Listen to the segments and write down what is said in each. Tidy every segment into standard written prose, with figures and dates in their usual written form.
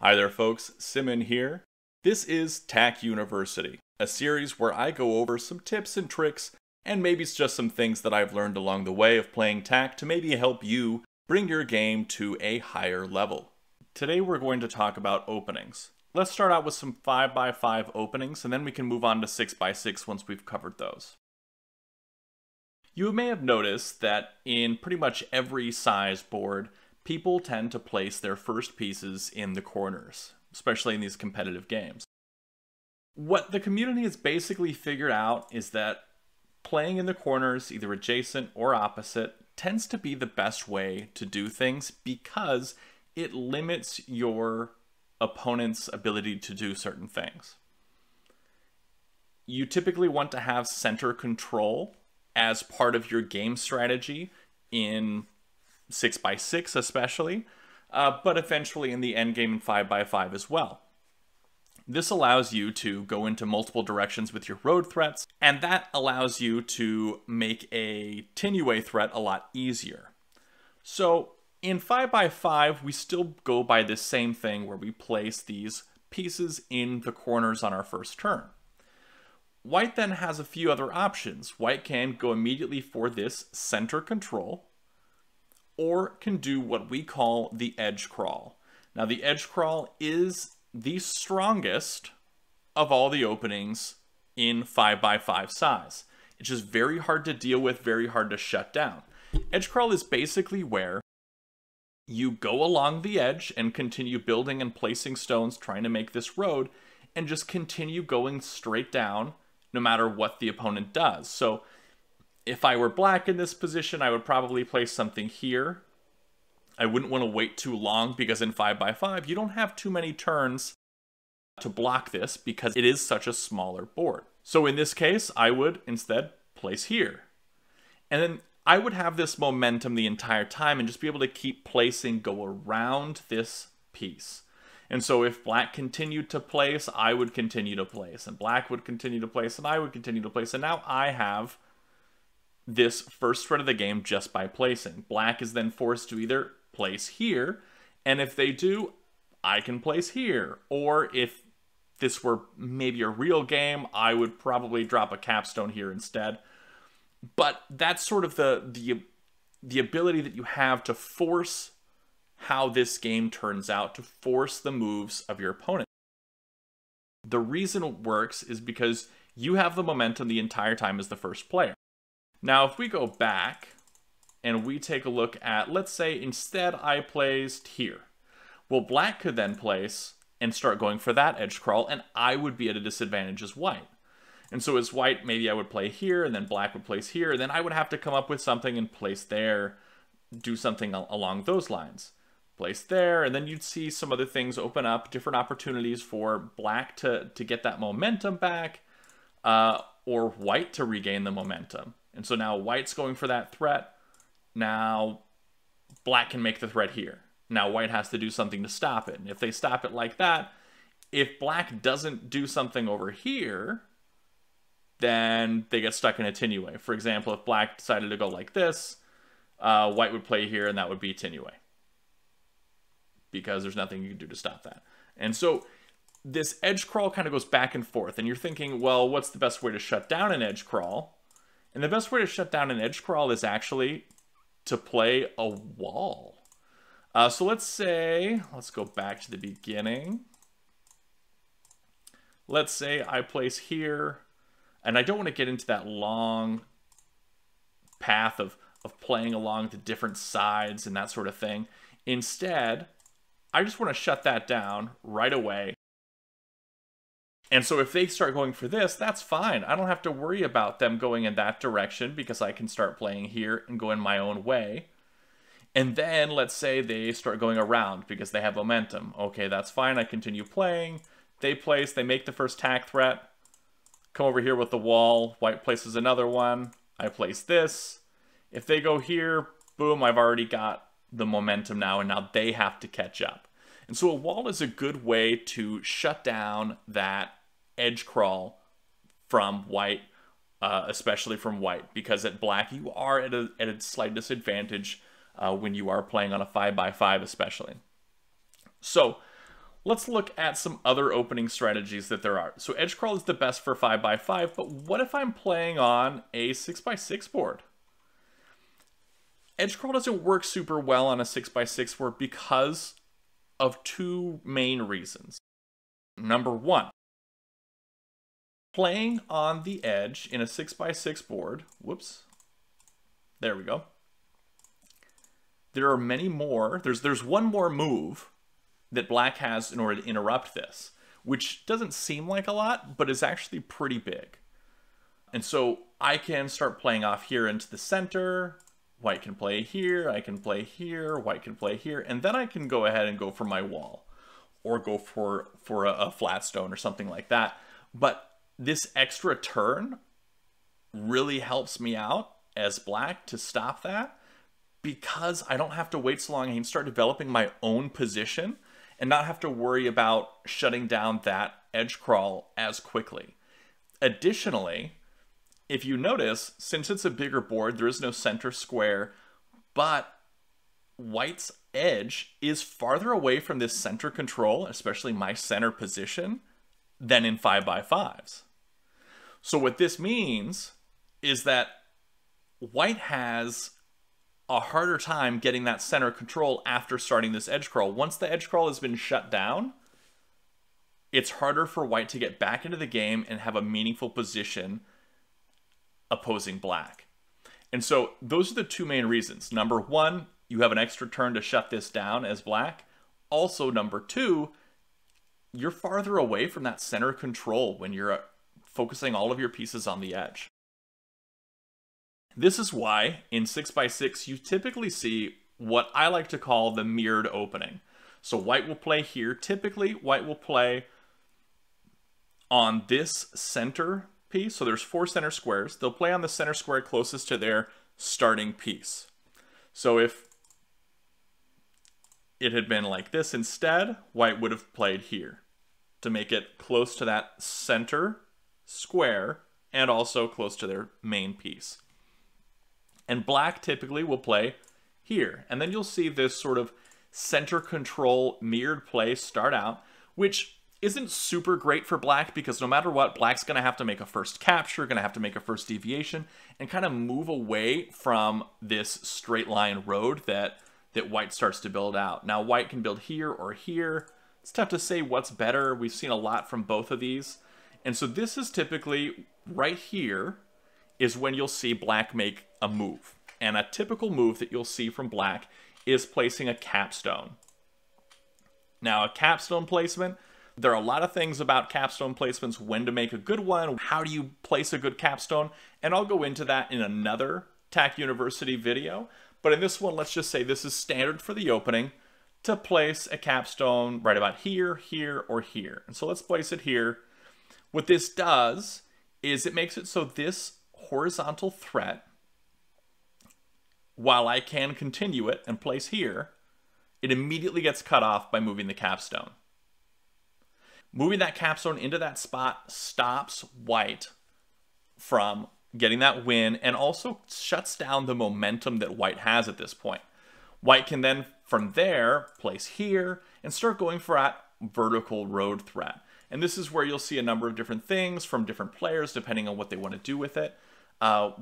Hi there folks, Simon here. This is TAC University, a series where I go over some tips and tricks and maybe it's just some things that I've learned along the way of playing TAC to maybe help you bring your game to a higher level. Today we're going to talk about openings. Let's start out with some 5x5 openings and then we can move on to 6x6 once we've covered those. You may have noticed that in pretty much every size board, people tend to place their first pieces in the corners, especially in these competitive games. What the community has basically figured out is that playing in the corners, either adjacent or opposite, tends to be the best way to do things because it limits your opponent's ability to do certain things. You typically want to have center control as part of your game strategy in 6x6 especially, but eventually in the endgame in 5x5 as well. This allows you to go into multiple directions with your road threats, and that allows you to make a Tinue threat a lot easier. So in 5x5, we still go by this same thing where we place these pieces in the corners on our first turn. White then has a few other options. White can go immediately for this center control, or can do what we call the edge crawl. Now the edge crawl is the strongest of all the openings in 5x5 size. It's just very hard to deal with, very hard to shut down. Edge crawl is basically where you go along the edge and continue building and placing stones trying to make this road and just continue going straight down no matter what the opponent does. So if I were black in this position, I would probably place something here. I wouldn't want to wait too long because in 5x5, you don't have too many turns to block this because it is such a smaller board. So in this case, I would instead place here. And then I would have this momentum the entire time and just be able to keep placing, go around this piece. And so if black continued to place, I would continue to place. And black would continue to place, and I would continue to place. And now I have this first threat of the game just by placing. Black is then forced to either place here, and if they do, I can place here. Or if this were maybe a real game, I would probably drop a capstone here instead. But that's sort of the ability that you have to force how this game turns out, to force the moves of your opponent. The reason it works is because you have the momentum the entire time as the first player. Now, if we go back and we take a look at, let's say instead I placed here. Well, black could then place and start going for that edge crawl, and I would be at a disadvantage as white. And so as white, maybe I would play here, and then black would place here, and then I would have to come up with something and place there, do something along those lines. Place there, and then you'd see some other things open up, different opportunities for black to get that momentum back, or white to regain the momentum. And so now white's going for that threat. Now black can make the threat here. Now white has to do something to stop it. And if they stop it like that, if black doesn't do something over here, then they get stuck in a Tinue. For example, if black decided to go like this, white would play here and that would be Tinue, because there's nothing you can do to stop that. And so this edge crawl kind of goes back and forth. And you're thinking, well, what's the best way to shut down an edge crawl? And the best way to shut down an edge crawl is actually to play a wall. So let's go back to the beginning. Let's say I place here, and I don't want to get into that long path of playing along the different sides and that sort of thing. Instead, I just want to shut that down right away. And so if they start going for this, that's fine. I don't have to worry about them going in that direction because I can start playing here and go in my own way. And then let's say they start going around because they have momentum. Okay, that's fine. I continue playing. They place, they make the first tack threat. Come over here with the wall. White places another one. I place this. If they go here, boom, I've already got the momentum now, and now they have to catch up. And so a wall is a good way to shut down that edge crawl from white, especially from white, because at black you are at a slight disadvantage when you are playing on a 5x5 especially. So Let's look at some other opening strategies that there are. So edge crawl is the best for 5x5, but what if I'm playing on a 6x6 board? Edge crawl doesn't work super well on a 6x6 board because of two main reasons. Number one, playing on the edge in a 6x6 board, whoops, there we go. There are many more, there's one more move that black has in order to interrupt this, which doesn't seem like a lot, but is actually pretty big. And so I can start playing off here into the center, white can play here, I can play here, white can play here, and then I can go ahead and go for my wall, or go for a flat stone or something like that. But this extra turn really helps me out as black to stop that, because I don't have to wait so long. I can start developing my own position and not have to worry about shutting down that edge crawl as quickly. Additionally, if you notice, since it's a bigger board, there is no center square, but white's edge is farther away from this center control, especially my center position, than in 5x5s. So what this means is that white has a harder time getting that center control after starting this edge crawl. Once the edge crawl has been shut down, it's harder for white to get back into the game and have a meaningful position opposing black. And so those are the two main reasons. Number one, you have an extra turn to shut this down as black. Also, number two, you're farther away from that center control when you're focusing all of your pieces on the edge. This is why in 6x6 you typically see what I like to call the mirrored opening. So white will play here. Typically, white will play on this center piece. So there's 4 center squares. They'll play on the center square closest to their starting piece. So if it had been like this instead, white would have played here to make it close to that center square and also close to their main piece. And black typically will play here. And then you'll see this sort of center control mirrored play start out, which isn't super great for black because no matter what, black's going to have to make a first capture, going to have to make a first deviation, and kind of move away from this straight line road that white starts to build out. Now, white can build here or here. It's tough to say what's better. We've seen a lot from both of these. And so this is typically right here is when you'll see black make a move. And a typical move that you'll see from black is placing a capstone. Now, a capstone placement, there are a lot of things about capstone placements, when to make a good one, how do you place a good capstone, and I'll go into that in another TAC University video. But in this one, let's just say this is standard for the opening to place a capstone right about here, here, or here. And so let's place it here. What this does is it makes it so this horizontal threat, while I can continue it and place here, it immediately gets cut off by moving the capstone. Moving that capstone into that spot stops white from getting that win and also shuts down the momentum that white has at this point. White can then, from there, place here and start going for that vertical road threat. And this is where you'll see a number of different things from different players depending on what they want to do with it.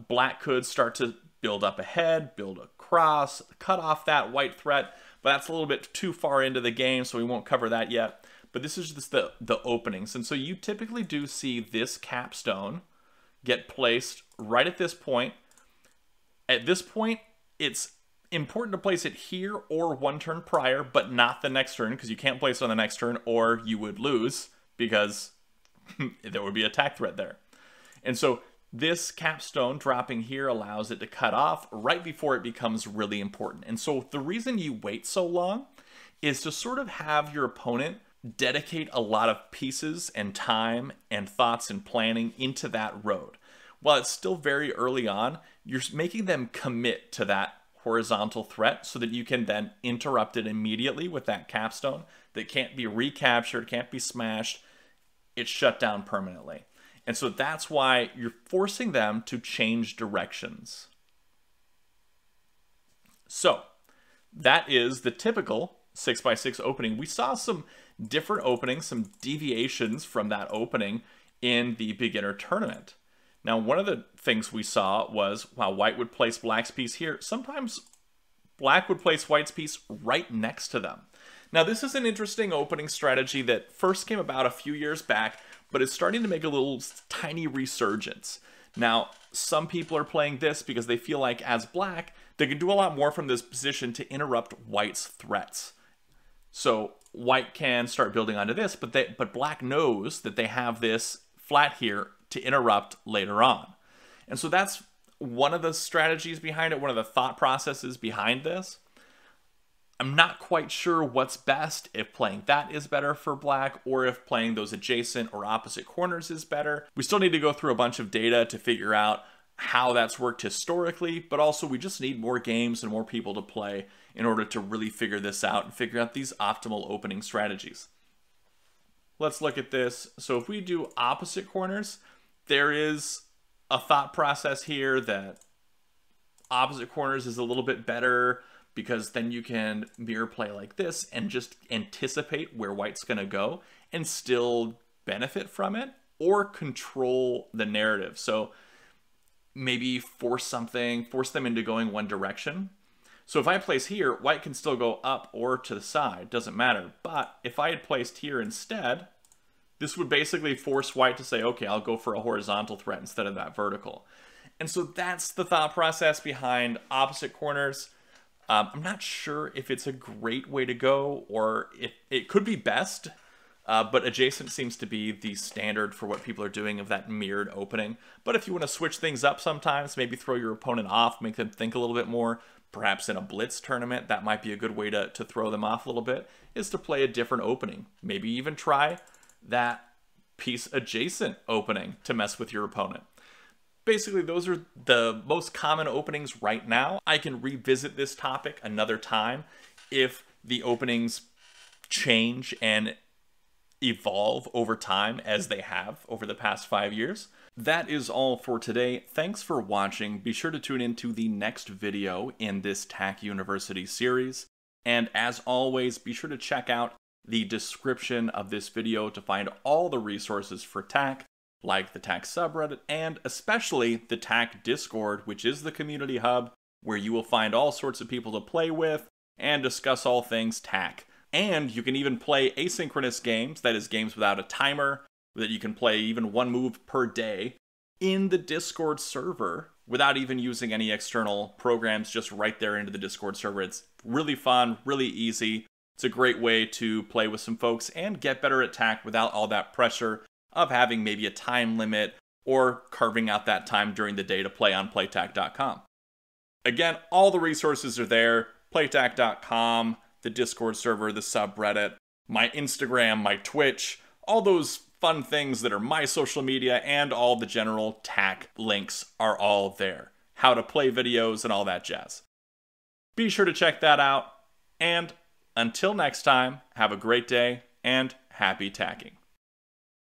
Black could start to build up ahead, build across, cut off that white threat, but that's a little bit too far into the game, so we won't cover that yet. But this is just the openings. And so you typically do see this capstone get placed right at this point. At this point, it's important to place it here or one turn prior, but not the next turn, because you can't place it on the next turn or you would lose because there would be a attack threat there. And so this capstone dropping here allows it to cut off right before it becomes really important. And so the reason you wait so long is to sort of have your opponent dedicate a lot of pieces and time and thoughts and planning into that road. While it's still very early on, you're making them commit to that horizontal threat so that you can then interrupt it immediately with that capstone that can't be recaptured, can't be smashed. It's shut down permanently. And so that's why you're forcing them to change directions. So that is the typical 6x6 opening. We saw some different openings, some deviations from that opening in the beginner tournament. Now, one of the things we saw was while white would place black's piece here, sometimes black would place white's piece right next to them. Now, this is an interesting opening strategy that first came about a few years back, but is starting to make a little tiny resurgence. Now, some people are playing this because they feel like as black, they can do a lot more from this position to interrupt white's threats. So white can start building onto this, but black knows that they have this flat here to interrupt later on. And so that's one of the strategies behind it, one of the thought processes behind this. I'm not quite sure what's best, if playing that is better for black or if playing those adjacent or opposite corners is better. We still need to go through a bunch of data to figure out how that's worked historically, but also we just need more games and more people to play in order to really figure this out and figure out these optimal opening strategies. Let's look at this. So if we do opposite corners, there is a thought process here that opposite corners is a little bit better because then you can mirror play like this and just anticipate where white's going to go and still benefit from it or control the narrative. So maybe force them into going one direction. So if I place here, white can still go up or to the side, doesn't matter. But if I had placed here instead, this would basically force white to say, okay, I'll go for a horizontal threat instead of that vertical. And so that's the thought process behind opposite corners. I'm not sure if it's a great way to go or if it could be best, but adjacent seems to be the standard for what people are doing of that mirrored opening. But if you want to switch things up sometimes, maybe throw your opponent off, make them think a little bit more, perhaps in a blitz tournament, that might be a good way to throw them off a little bit, is to play a different opening. Maybe even try that piece adjacent opening to mess with your opponent. Basically, those are the most common openings right now. I can revisit this topic another time if the openings change and evolve over time as they have over the past 5 years. That is all for today. Thanks for watching. Be sure to tune into the next video in this TAC University series. And as always, be sure to check out the description of this video to find all the resources for TAC, like the TAC subreddit, and especially the TAC Discord, which is the community hub where you will find all sorts of people to play with and discuss all things TAC. And you can even play asynchronous games, that is games without a timer, that you can play even one move per day in the Discord server without even using any external programs, just right there into the Discord server. It's really fun, really easy. It's a great way to play with some folks and get better at TAC without all that pressure of having maybe a time limit or carving out that time during the day to play on playtac.com. Again, all the resources are there, playtac.com, the Discord server, the subreddit, my Instagram, my Twitch, all those fun things that are my social media, and all the general TAC links are all there. How to play videos and all that jazz. Be sure to check that out, and until next time, have a great day and happy tacking.